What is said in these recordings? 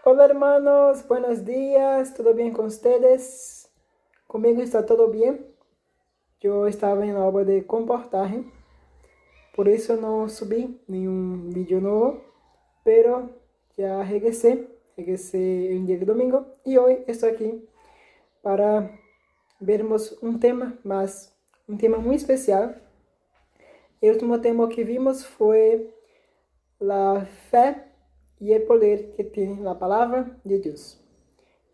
Hola hermanos, buenos días, ¿todo bien con ustedes? Conmigo está todo bien. Yo estaba en la obra de comportaje, por eso no subí nenhum vídeo nuevo, pero ya regresé el día de domingo y hoy estoy aquí para vermos un tema muy especial. El último tema que vimos fue la fe y el poder que tiene la palabra de Dios.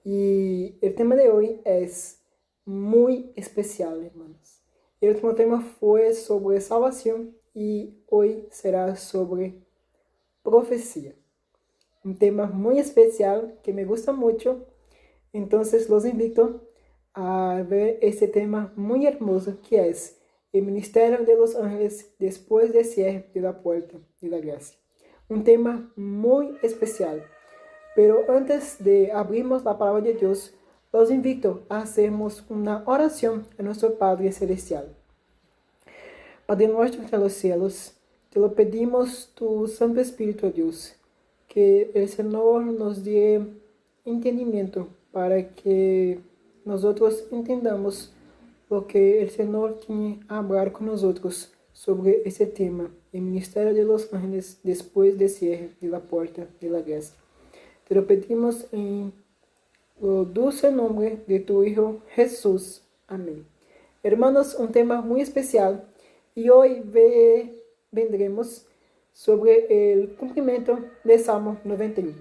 Y el tema de hoy es muy especial, hermanos. El último tema fue sobre salvación y hoy será sobre profecía. Un tema muy especial que me gusta mucho. Entonces los invito a ver este tema muy hermoso que es el ministerio de los ángeles después del cierre de la puerta de la gracia. Un tema muy especial. Pero antes de abrirnos la palabra de Dios, los invito a hacernos una oración a nuestro Padre Celestial. Padre nuestro que está en los cielos, te lo pedimos tu Santo Espíritu, Dios, que el Señor nos dé entendimiento para que nosotros entendamos lo que el Señor tiene a hablar con nosotros sobre ese tema, el ministerio de los ángeles después del cierre de la puerta de la gracia. Te lo pedimos en el dulce nombre de tu Hijo Jesús. Amén. Hermanos, un tema muy especial y hoy vendremos sobre el cumplimiento del Salmo 91.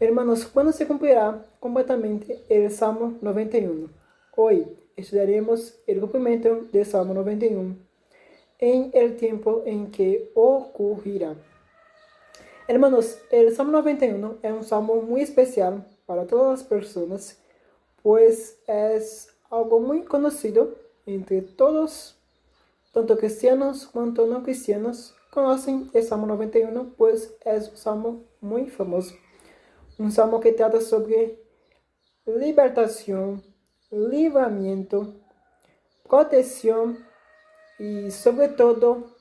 Hermanos, ¿cuándo se cumplirá completamente el Salmo 91? Hoy estudiaremos el cumplimiento del Salmo 91 en el tiempo en que ocurrirá. Hermanos, el Salmo 91 es un salmo muy especial para todas las personas, pues es algo muy conocido entre todos, tanto cristianos cuanto no cristianos, conocen el Salmo 91, pues es un salmo muy famoso. Un salmo que trata sobre libertación, libramiento, protección y sobre todo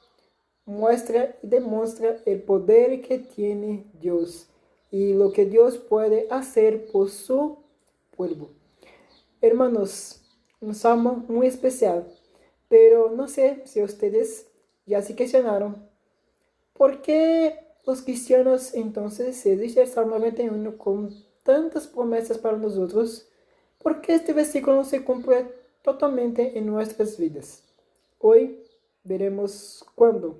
muestra y demuestra el poder que tiene Dios y lo que Dios puede hacer por su pueblo. Hermanos, un salmo muy especial, pero no sé si ustedes ya se cuestionaron por qué los cristianos entonces, si existe el Salmo 91 con tantas promesas para nosotros, ¿por qué este versículo no se cumple totalmente en nuestras vidas? Hoy veremos cuándo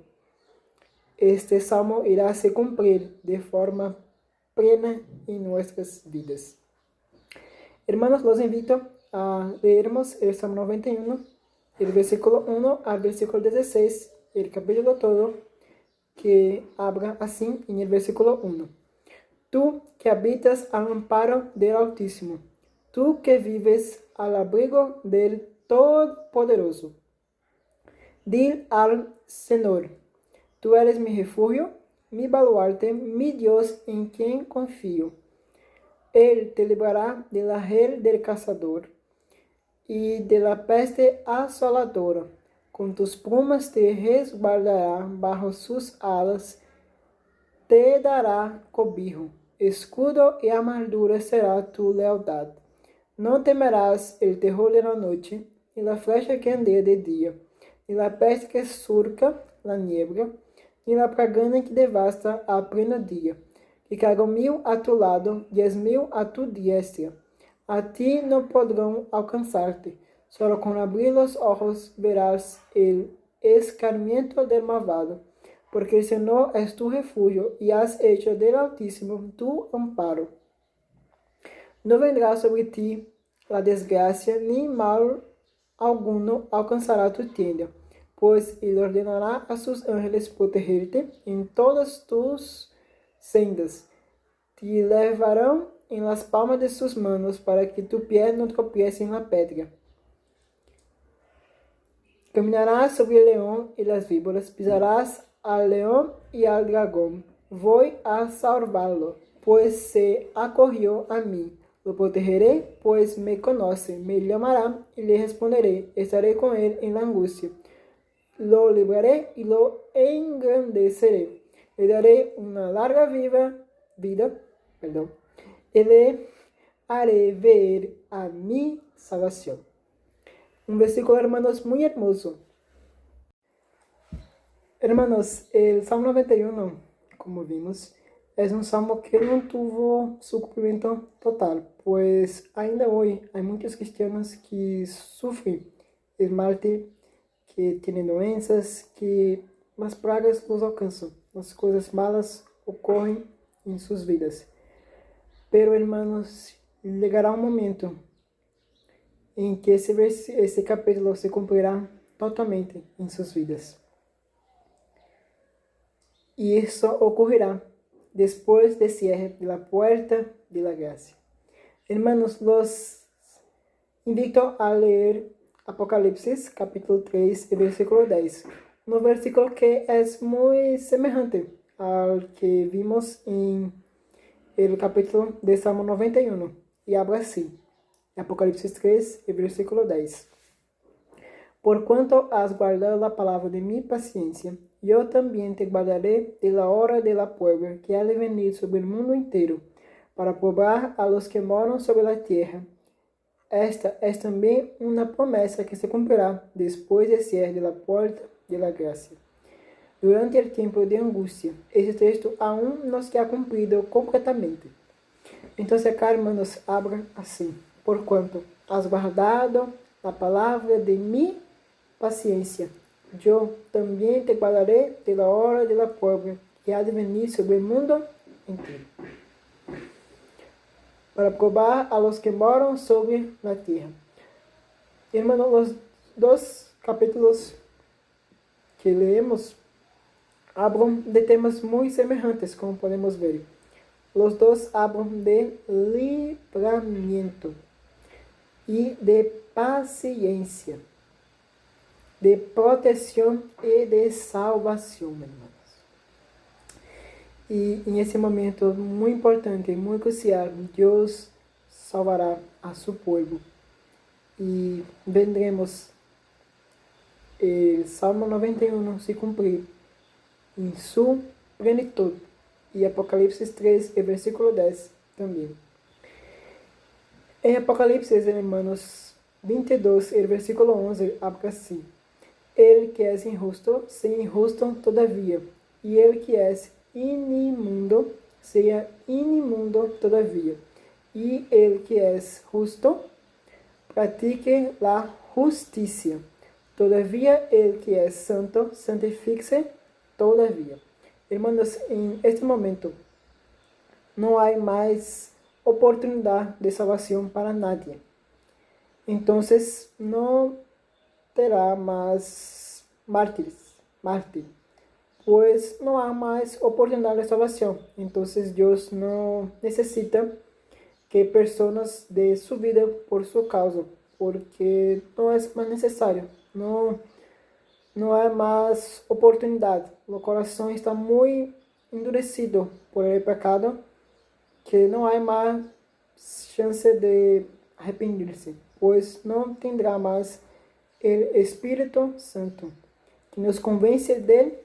este salmo irá a se cumplir de forma plena en nuestras vidas. Hermanos, los invito a leermos el Salmo 91, el versículo 1 al versículo 16, el capítulo todo, que habla así en el versículo 1. Tú que habitas al amparo del Altísimo, tú que vives al abrigo del Todopoderoso, di al Señor: tú eres mi refugio, mi baluarte, mi Dios en quien confío. Él te librará de la red del cazador y de la peste asoladora. Con tus plumas te resguardará bajo sus alas, te dará cobijo. Escudo y armadura será tu lealtad. No temerás el terror de la noche, ni la flecha que ande de día, ni la peste que surca la niebla, ni la pragana que devasta a pleno dia. Que caigan 1000 a tu lado, 10.000 a tu diestra. A ti no podrán alcanzarte. Solo con abrir los ojos verás el escarmiento del malvado. Porque el Señor es tu refugio y has hecho del Altísimo tu amparo. No vendrá sobre ti la desgracia, ni mal alguno alcanzará tu tienda, pues Él ordenará a sus ángeles protegerte en todas tus sendas. Te levarán en las palmas de sus manos para que tu pie no tropiece en la pedra. Caminarás sobre el león y las víboras, pisarás al león y al dragón. Voy a salvarlo, pues se acogió a mí. Lo protegeré, pues me conoce. Me llamará y le responderé. Estaré con él en la angustia. Lo libraré y lo engrandeceré. Le daré una larga vida, ele haré ver a mi salvación. Un versículo, hermanos, muy hermoso. Hermanos, el Salmo 91, como vimos, es un salmo que no tuvo su cumplimiento total, pues ainda hoy hay muchos cristianos que sufren esmalte, que tienen doenças, que las pragas los alcanzan, las cosas malas ocurren en sus vidas. Pero, hermanos, llegará un momento en que ese capítulo se cumplirá totalmente en sus vidas. Y eso ocurrirá después del cierre de la puerta de la gracia. Hermanos, los invito a leer Apocalipsis, capítulo 3, versículo 10. Un versículo que es muy semejante al que vimos en el capítulo de Salmo 91. Y habla así, Apocalipsis 3, versículo 10. Por cuanto has guardado la palabra de mi paciencia, yo también te guardaré de la hora de la prueba que ha de venir sobre el mundo entero, para probar a los que moran sobre la tierra. Esta es también una promesa que se cumplirá después del cierre de la puerta de la gracia. Durante el tiempo de angustia, este texto aún no se ha cumplido completamente. Entonces acá, hermanos, habla así. Por cuanto has guardado la palabra de mi paciencia, yo también te guardaré de la hora de la prueba que ha de venir sobre el mundo entero, para probar a los que moran sobre la tierra. Hermanos, los dos capítulos que leemos hablan de temas muy semejantes, como podemos ver. Los dos hablan de libramiento y de paciencia, de protección y de salvación, hermanos. Y en ese momento muy importante, muy crucial, Dios salvará a su pueblo. Y vendremos el Salmo 91 se cumplir en su plenitud. Y Apocalipsis 3, el versículo 10 también. En Apocalipsis, hermanos, 22, el versículo 11, habla así. El que es injusto, sea injusto todavía, y el que es inimundo, sea inimundo todavía, y el que es justo, practique la justicia. Todavía el que es santo, santifique todavía. Hermanos, en este momento no hay más oportunidad de salvación para nadie. Entonces no terá más mártires, pues no hay más oportunidad de salvación. Entonces Dios no necesita que personas dê su vida por su causa, porque no es más necesario, no hay más oportunidad. El corazón está muy endurecido por el pecado, que no hay más chance de arrepentirse, pues no tendrá más el Espíritu Santo, que nos convence del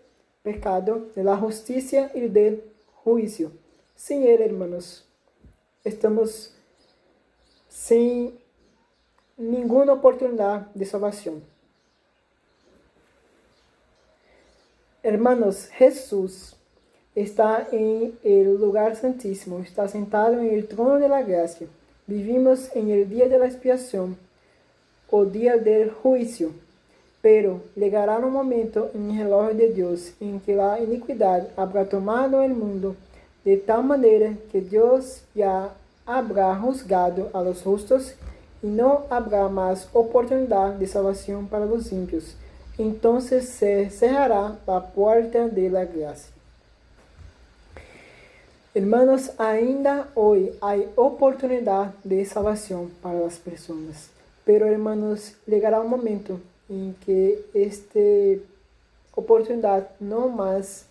pecado, de la justicia y del juicio. Sin Él, hermanos, estamos sin ninguna oportunidad de salvación. Hermanos, Jesús está en el lugar santísimo, está sentado en el trono de la gracia. Vivimos en el día de la expiación o día del juicio, pero llegará un momento en el reloj de Dios en que la iniquidad habrá tomado el mundo de tal manera que Dios ya habrá juzgado a los justos y no habrá más oportunidad de salvación para los ímpios. Entonces se cerrará la puerta de la gracia. Hermanos, ainda hoy hay oportunidad de salvación para las personas. Pero, hermanos, llegará un momento en que esta oportunidad no más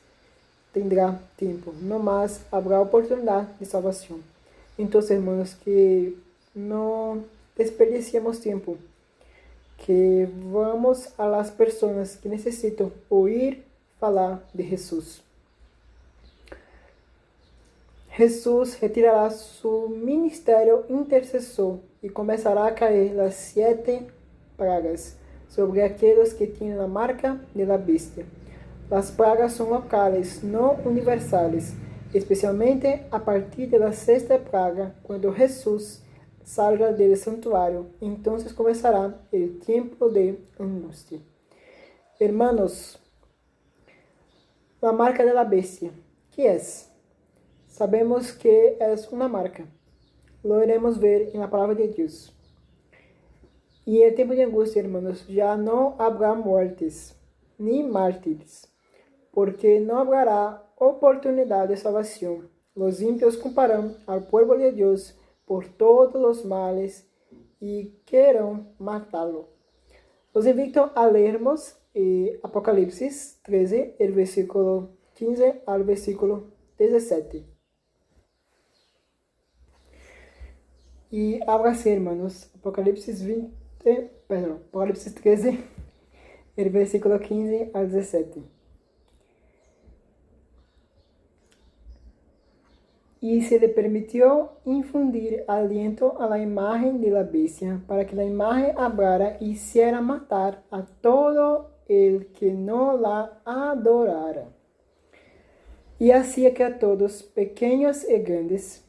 tendrá tiempo, no más habrá oportunidad de salvación. Entonces, hermanos, que no desperdiciemos tiempo, que vamos a las personas que necesitan oír falar de Jesús. Jesús retirará su ministerio intercesor y comenzará a caer las 7 pragas sobre aquellos que tienen la marca de la bestia. Las pragas son locales, no universales, especialmente a partir de la 6ª praga, cuando Jesús salga del santuario. Entonces comenzará el tiempo de angustia. Hermanos, la marca de la bestia, ¿qué es? Sabemos que es una marca. Lo iremos ver en la palabra de Dios. Y en el tiempo de angustia, hermanos, ya no habrá muertes ni mártires, porque no habrá oportunidad de salvación. Los impios culparán al pueblo de Dios por todos los males y querrán matarlo. Los invito a leermos Apocalipsis 13, el versículo 15 al versículo 17. Y ahora sí, hermanos, Apocalipsis 13, el versículo 15 al 17. Y se le permitió infundir aliento a la imagen de la bestia, para que la imagen hablara y hiciera matar a todo el que no la adorara. Y hacía que a todos, pequeños y grandes,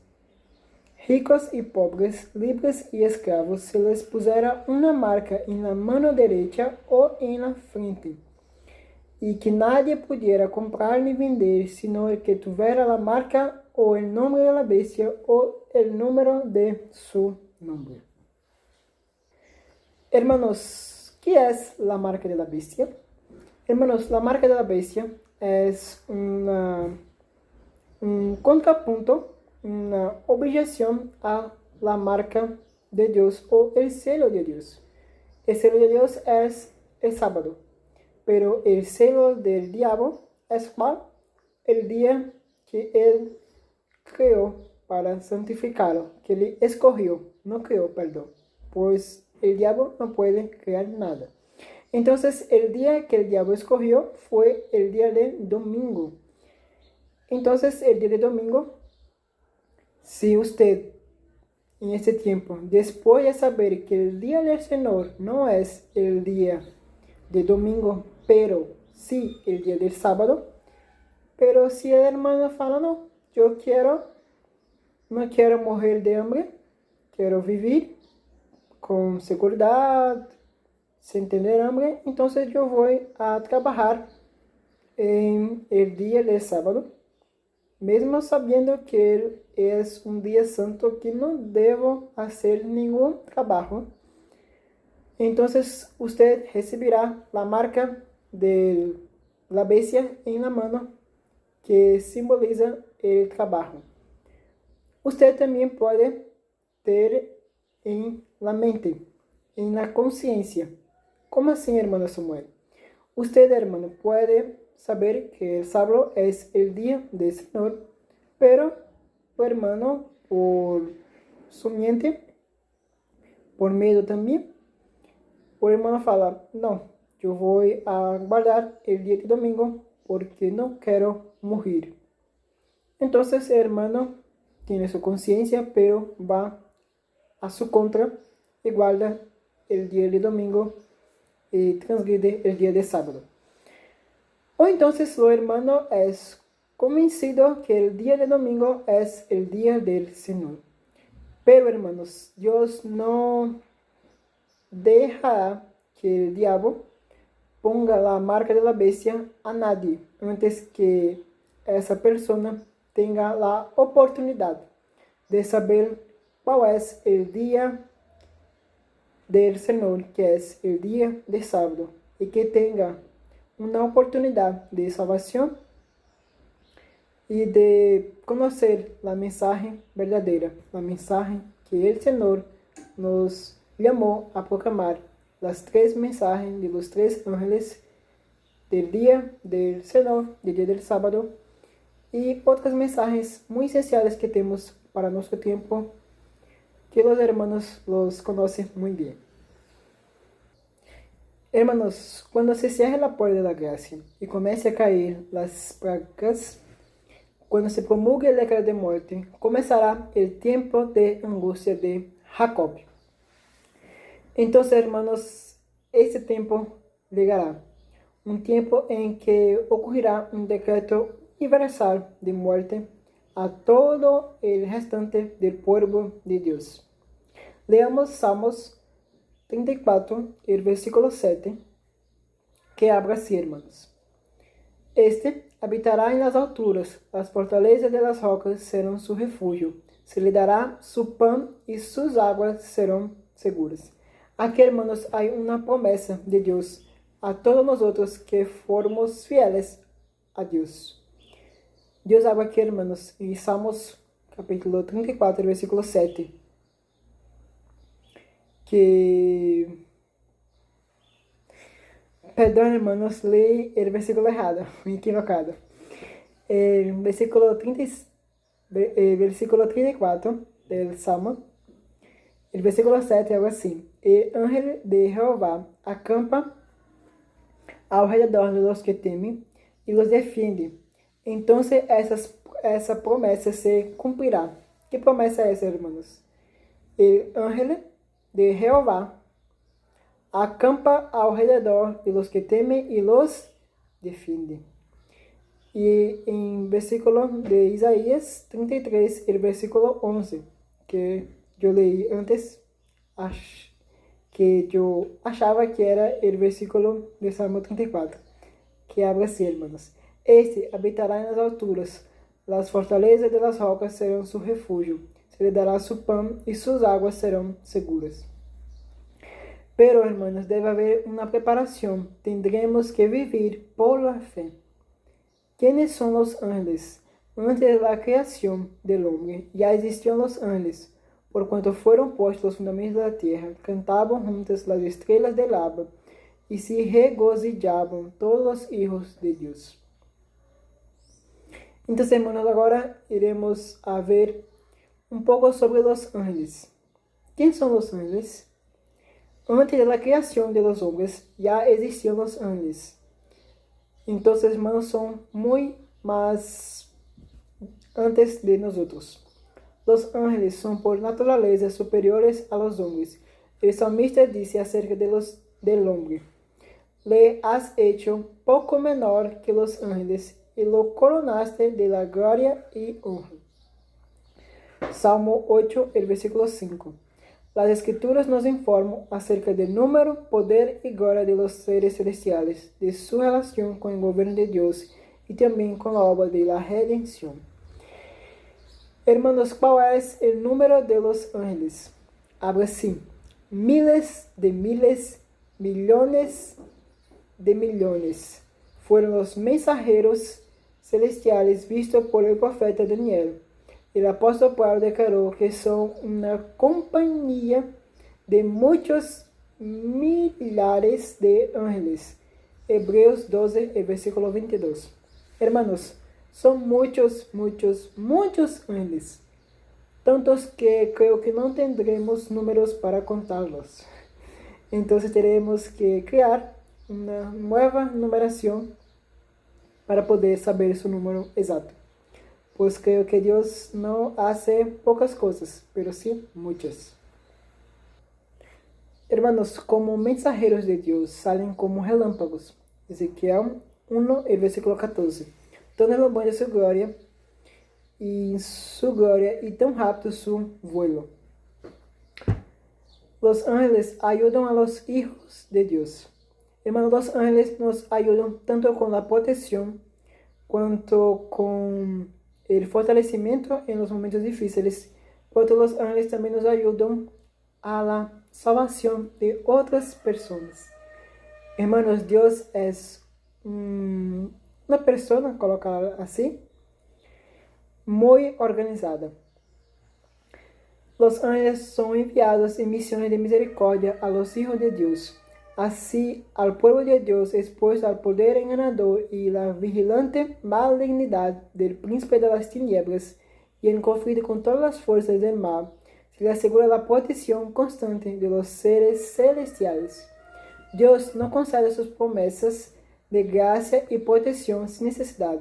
ricos y pobres, libres y esclavos, se les pusiera una marca en la mano derecha o en la frente, y que nadie pudiera comprar ni vender, sino el que tuviera la marca o el nombre de la bestia o el número de su nombre. Hermanos, ¿qué es la marca de la bestia? Hermanos, la marca de la bestia es un contrapunto, una objeción a la marca de Dios o el sello de Dios. El sello de Dios es el sábado, pero el sello del diablo es ¿cuál? El día que él creó para santificarlo, que él escogió, no creó, perdón, pues el diablo no puede crear nada. Entonces, el día que el diablo escogió fue el día del domingo. Entonces, el día de domingo, si usted en este tiempo, después de saber que el día del Señor no es el día de domingo, pero sí el día del sábado, pero si el hermano fala, no, yo no quiero morir de hambre, quiero vivir con seguridad, sin tener hambre, entonces yo voy a trabajar en el día del sábado, mesmo sabiendo que es un día santo que no debo hacer ningún trabajo. Entonces usted recibirá la marca de la bestia en la mano que simboliza el trabajo. Usted también puede ter en la mente, en la conciencia. ¿Cómo así, hermano Samuel? Usted, hermano, puede saber que el sábado es el día del Señor, pero tu hermano, por su mente, por miedo también, o hermano fala, no, yo voy a guardar el día de domingo porque no quiero morir. Entonces el hermano tiene su conciencia, pero va a su contra y guarda el día de domingo y transgrede el día de sábado. O entonces el hermano es convencido que el día de domingo es el día del Señor. Pero hermanos, Dios no deja que el diablo ponga la marca de la bestia a nadie antes que esa persona tenga la oportunidad de saber cuál es el día del Señor, que es el día de sábado, y que tenga una oportunidad de salvación y de conocer la mensaje verdadera, la mensaje que el Señor nos llamó a proclamar, las 3 mensajes de los 3 ángeles del día del Señor, del día del sábado, y otras mensajes muy esenciales que tenemos para nuestro tiempo, que los hermanos los conocen muy bien. Hermanos, cuando se cierre la puerta de la gracia y comece a caer las plagas, Cuando se promulgue el decreto de muerte, comenzará el tiempo de angustia de Jacob. Entonces, hermanos, este tiempo llegará, un tiempo en que ocurrirá un decreto universal de muerte a todo el restante del pueblo de Dios. Leamos Salmos 34, el versículo 7, que habla así, hermanos. Este habitará en las alturas, las fortalezas de las rocas serán su refugio. Se le dará su pan y sus aguas serán seguras. Aquí, hermanos, hay una promesa de Dios a todos nosotros que formos fieles a Dios. Dios habla aquí, hermanos, en Salmos capítulo 34, versículo 7, que... Perdón, hermanos, leí el versículo errado, equivocado. El versículo 34 del Salmo, el versículo 7 habla así: El ángel de Jehová acampa alrededor de los que temen y los defiende. Entonces esa promesa se cumplirá. ¿Qué promesa es, hermanos? El ángel de Jehová acampa alrededor de los que temen y los defiende. Y en versículo de Isaías 33, el versículo 11, que yo leí antes, que yo achaba que era el versículo de Salmo 34, que habla así, hermanos: Este habitará en las alturas, las fortalezas de las rocas serán su refugio, se le dará su pan y sus aguas serán seguras. Pero, hermanos, debe haber una preparación. Tendremos que vivir por la fe. ¿Quiénes son los ángeles? Antes de la creación del hombre ya existían los ángeles. Por cuanto fueron puestos los fundamentos de la tierra, cantaban juntas las estrellas del alba y se regozijaban todos los hijos de Dios. Entonces, hermanos, ahora iremos a ver un poco sobre los ángeles. ¿Quiénes son los ángeles? Antes de la creación de los hombres ya existían los ángeles. Entonces, hermanos, son muy más antes de nosotros. Los ángeles son por naturaleza superiores a los hombres. El salmista dice acerca del hombre: Le has hecho poco menor que los ángeles y lo coronaste de la gloria y honra. Salmo 8, el versículo 5. Las escrituras nos informan acerca del número, poder y gloria de los seres celestiales, de su relación con el gobierno de Dios y también con la obra de la redención. Hermanos, ¿cuál es el número de los ángeles? Habla así: miles, millones de millones. Fueron los mensajeros celestiales vistos por el profeta Daniel. El apóstol Pablo declaró que son una compañía de muchos millares de ángeles. Hebreos 12, el versículo 22. Hermanos, son muchos ángeles. Tantos que creo que no tendremos números para contarlos. Entonces tenemos que crear una nueva numeración para poder saber su número exacto. Pues creo que Dios no hace pocas cosas, pero sí muchas. Hermanos, como mensajeros de Dios salen como relámpagos. Ezequiel 1, el versículo 14. Tan relumbrante su gloria y tan rápido su vuelo. Los ángeles ayudan a los hijos de Dios. Hermanos, los ángeles nos ayudan tanto con la protección cuanto con el fortalecimiento en los momentos difíciles, cuanto los ángeles también nos ayudan a la salvación de otras personas. Hermanos, Dios es una persona, colocar así, muy organizada. Los ángeles son enviados en misiones de misericordia a los hijos de Dios. Así, al pueblo de Dios expuesto al poder engañador y la vigilante malignidad del príncipe de las tinieblas y en conflicto con todas las fuerzas del mal, se le asegura la protección constante de los seres celestiales. Dios no concede sus promesas de gracia y protección sin necesidad.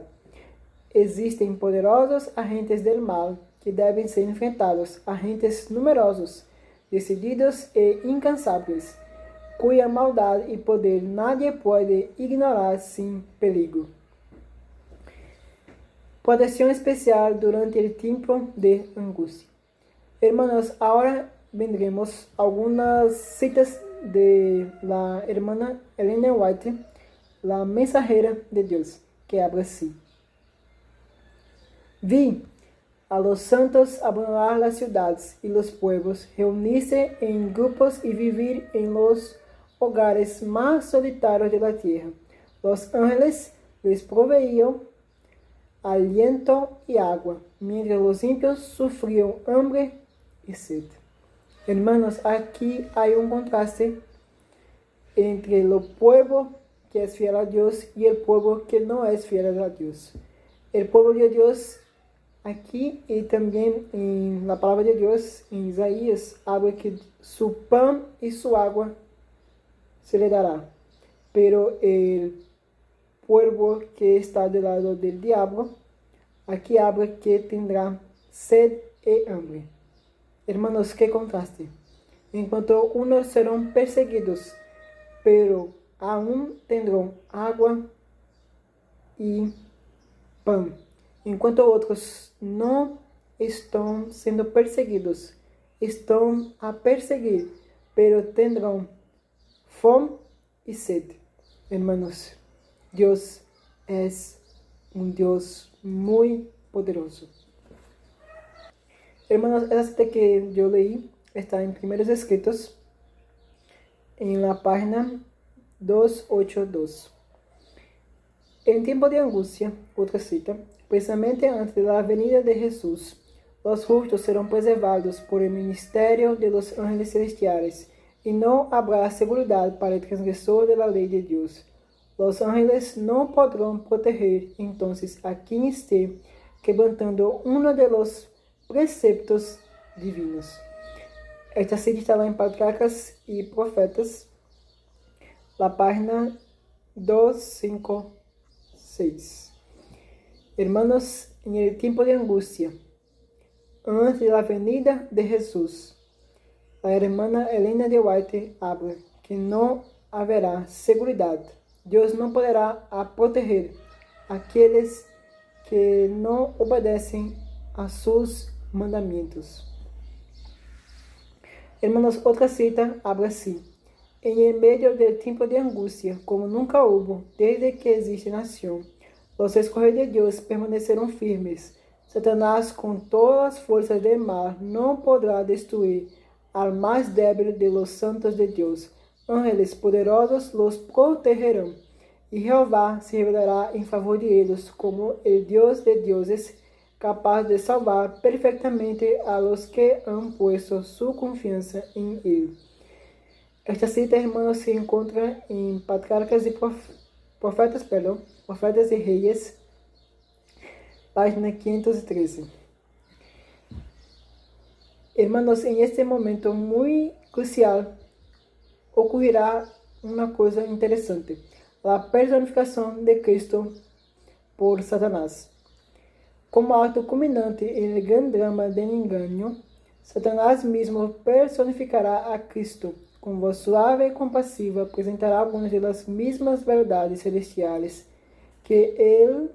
existem poderosos agentes del mal que devem ser enfrentados, agentes numerosos, decididos e incansáveis, cuya maldade e poder nadie pode ignorar sin perigo. Protección especial durante el tiempo de angustia. Hermanos, ahora vendremos algunas citas de la hermana Ellen White, la mensajera de Dios, que habla así. Vi a los santos abandonar las ciudades y los pueblos, reunirse en grupos y vivir en los hogares más solitarios de la tierra. Los ángeles les proveían aliento y agua, mientras los ímpios sufrían hambre y sed. Hermanos, aquí hay un contraste entre el pueblo que es fiel a Dios y el pueblo que no es fiel a Dios. El pueblo de Dios aquí y también en la palabra de Dios, en Isaías, habla que su pan y su agua se le dará. Pero el pueblo que está del lado del diablo, aquí habla que tendrá sed y hambre. Hermanos, qué contraste. En cuanto unos serán perseguidos, pero aún tendrán agua y pan. En cuanto otros no están siendo perseguidos, están a perseguir, pero tendrán fome y sed. Hermanos, Dios es un Dios muy poderoso. Hermanos, esta cita que yo leí está en Primeros Escritos, en la página 282. En tiempo de angustia, otra cita, precisamente antes de la venida de Jesús, los justos serán preservados por el ministerio de los ángeles celestiales, y no habrá seguridad para el transgresor de la ley de Dios. Los ángeles no podrán proteger entonces a quien esté quebrantando uno de los preceptos divinos. Esta cita está en Patriarcas y Profetas, la página 256. Hermanos, en el tiempo de angustia, antes de la venida de Jesús, la hermana Elena de White habla que no habrá seguridad. Dios no podrá proteger a aquellos que no obedecen a sus mandamientos. Hermanos, otra cita habla así. En el medio del tiempo de angustia, como nunca hubo desde que existe nación, los escogidos de Dios permanecerán firmes. Satanás, con todas las fuerzas del mal, no podrá destruir al más débil de los santos de Dios. Ángeles poderosos los protegerán, y Jehová se revelará en favor de ellos como el Dios de dioses, capaz de salvar perfectamente a los que han puesto su confianza en Él. Esta cita, hermanos, se encuentra en Patriarcas y Profetas y Reyes, página 513. Hermanos, en este momento muy crucial ocurrirá una cosa interesante: la personificación de Cristo por Satanás. Como acto culminante en el gran drama del engaño, Satanás mismo personificará a Cristo. Con voz suave y compasiva presentará algunas de las mismas verdades celestiales que el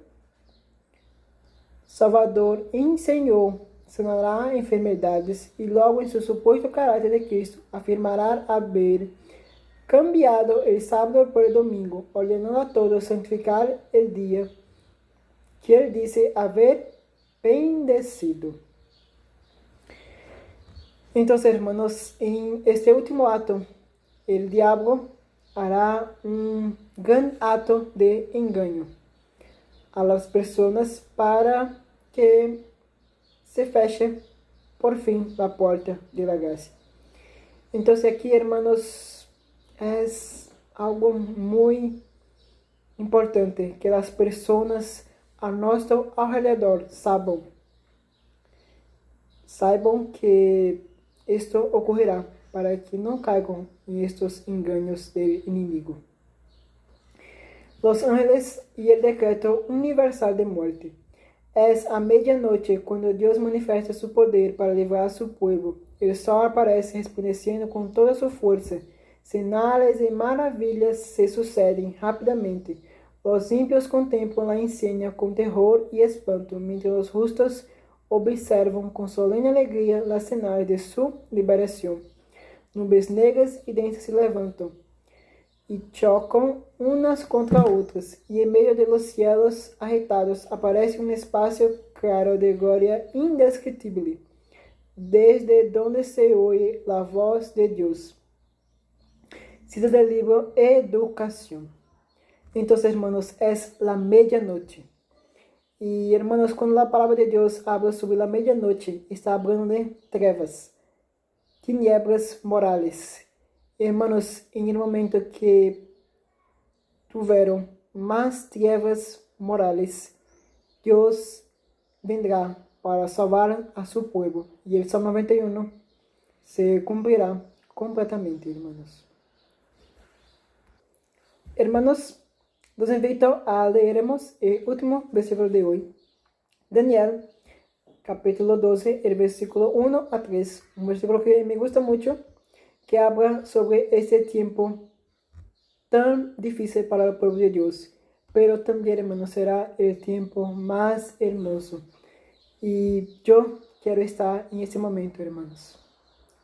Salvador enseñó, sanará enfermedades y luego en su supuesto carácter de Cristo afirmará haber cambiado el sábado por el domingo, ordenando a todos santificar el día que él dice haber bendecido. Entonces, hermanos, en este último acto, el diablo hará un gran acto de engaño a las personas para que se feche por fin la puerta de la gracia. Entonces aquí, hermanos, es algo muy importante que las personas a nuestro alrededor saibam que esto ocurrirá para que no caigan en estos engaños del enemigo. Los ángeles y el decreto universal de muerte. Es a medianoche cuando Dios manifiesta su poder para librar a su pueblo. El sol aparece resplandeciendo con toda su fuerza. Señales y maravillas se suceden rápidamente. Los ímpios contemplan la escena con terror y espanto, mientras los justos observan con solemne alegría las señales de su liberación. Nubes negras y densas se levantan y chocan unas contra otras, y en medio de los cielos agitados aparece un espacio claro de gloria indescriptible, desde donde se oye la voz de Dios. Cita del libro Educación. Entonces, hermanos, es la medianoche. Y, hermanos, cuando la palabra de Dios habla sobre la medianoche, está hablando de trevas, tinieblas morales. Hermanos, en el momento que tuvieron más trevas morales, Dios vendrá para salvar a su pueblo. Y el Salmo 91 se cumplirá completamente, hermanos. Hermanos, los invito a leeremos el último versículo de hoy. Daniel, capítulo 12, el versículo 1 a 3. Un versículo que me gusta mucho, que habla sobre este tiempo tan difícil para el pueblo de Dios. Pero también, hermanos, será el tiempo más hermoso. Y yo quiero estar en este momento, hermanos.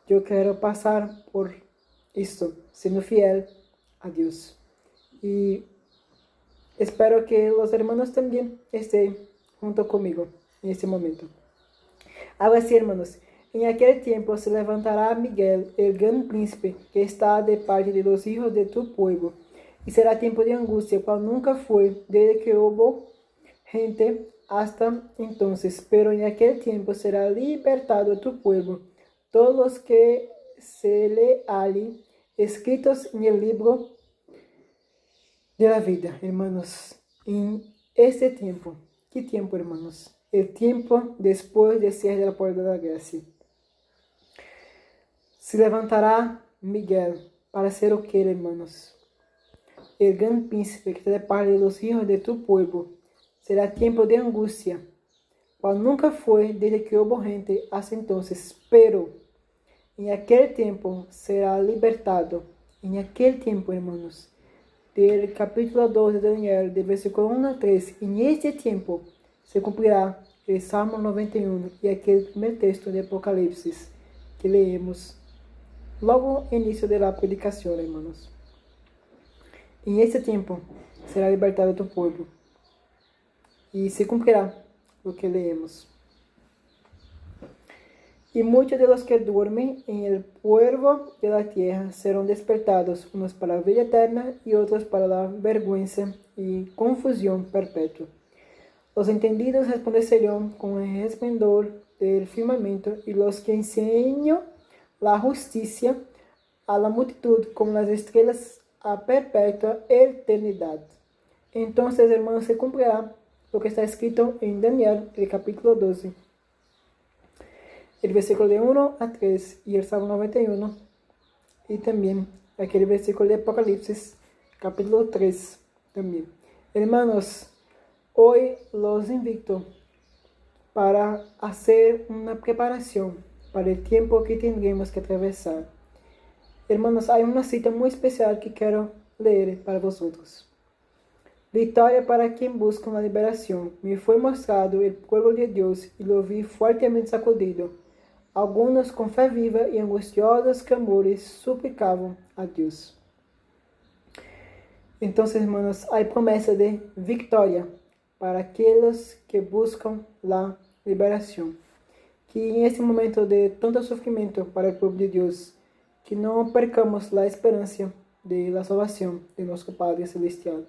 Yo quiero pasar por esto, siendo fiel a Dios. Y espero que los hermanos también estén junto conmigo en este momento. Ahora sí, hermanos, en aquel tiempo se levantará Miguel, el gran príncipe, que está de parte de los hijos de tu pueblo, y será tiempo de angustia, cual nunca fue desde que hubo gente hasta entonces. Pero en aquel tiempo será libertado tu pueblo, todos los que se le hallen escritos en el libro de la vida, hermanos. En este tiempo, ¿qué tiempo, hermanos? El tiempo después de ser de la puerta de la gracia. Se levantará Miguel para ser o que, hermanos? El gran príncipe que te parte de los hijos de tu pueblo. Será tiempo de angustia, cual nunca fue desde que hubo gente hasta entonces, pero en aquel tiempo será libertado. En aquel tiempo, hermanos, del capítulo 2 de Daniel, del versículo 1 a 3, en este tiempo se cumplirá el Salmo 91 y aquel primer texto de Apocalipsis que leemos logo inicio de la predicación, hermanos. En este tiempo será libertado tu pueblo y se cumplirá lo que leemos. Y muchos de los que duermen en el polvo de la tierra serán despertados, unos para la vida eterna y otros para la vergüenza y confusión perpetua. Los entendidos resplandecerán con el esplendor del firmamento, y los que enseñan la justicia a la multitud como las estrellas a perpetua eternidad. Entonces, hermanos, se cumplirá lo que está escrito en Daniel, el capítulo 12. El versículo de 1 a 3 y el Salmo 91, y también aquel versículo de Apocalipsis, capítulo 3 también. Hermanos, hoy los invito para hacer una preparación para el tiempo que tendremos que atravesar. Hermanos, hay una cita muy especial que quiero leer para vosotros. Victoria para quien busca la liberación. Me fue mostrado el pueblo de Dios y lo vi fuertemente sacudido. Algunos con fe viva y angustiosos clamores suplicaban a Dios. Entonces, hermanos, hay promesa de victoria para aquellos que buscan la liberación. Que en este momento de tanto sufrimiento para el pueblo de Dios, que no percamos la esperanza de la salvación de nuestro Padre Celestial.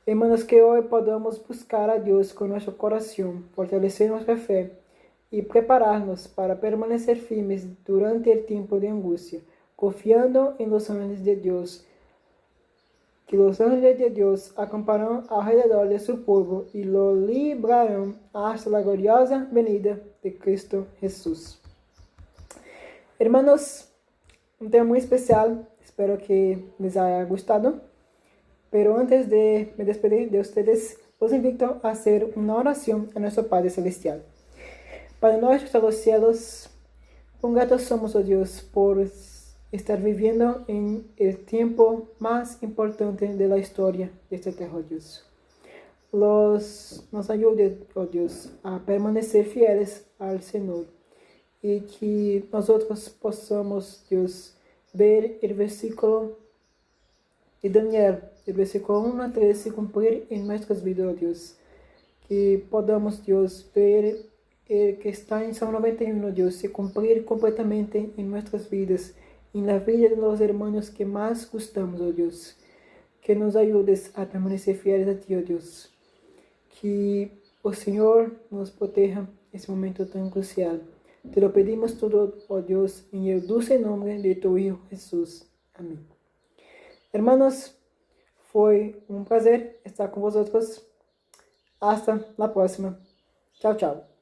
Hermanos, que hoy podamos buscar a Dios con nuestro corazón, fortalecer nuestra fe y prepararnos para permanecer firmes durante el tiempo de angustia, confiando en los ángeles de Dios, que los ángeles de Dios acamparán alrededor de su pueblo y lo librarán hasta la gloriosa venida de Cristo Jesús. Hermanos, un tema muy especial, espero que les haya gustado. Pero antes de me despedir de ustedes, Os invito a hacer una oración a nuestro Padre Celestial. Padre nuestro de los cielos, cuán gratos somos, oh Dios, por estar viviendo en el tiempo más importante de la historia de esta tierra, oh Dios. Nos ayude, oh Dios, a permanecer fieles al Señor y que nosotros podamos, Dios, ver el versículo de Daniel, el versículo 1 a 3, se cumplir en nuestras vidas, oh Dios. Que podamos, Dios, ver el que está en Salmo 91, Dios, se cumplir completamente en nuestras vidas, en la vida de los hermanos que más gustamos, oh Dios. Que nos ayudes a permanecer fieles a ti, oh Dios. Que o Señor nos proteja en ese momento tan crucial. Te lo pedimos todo, oh Dios, en el dulce nombre de tu Hijo Jesús. Amén. Hermanos, fue un placer estar con vosotros. Hasta la próxima. Chao, chao.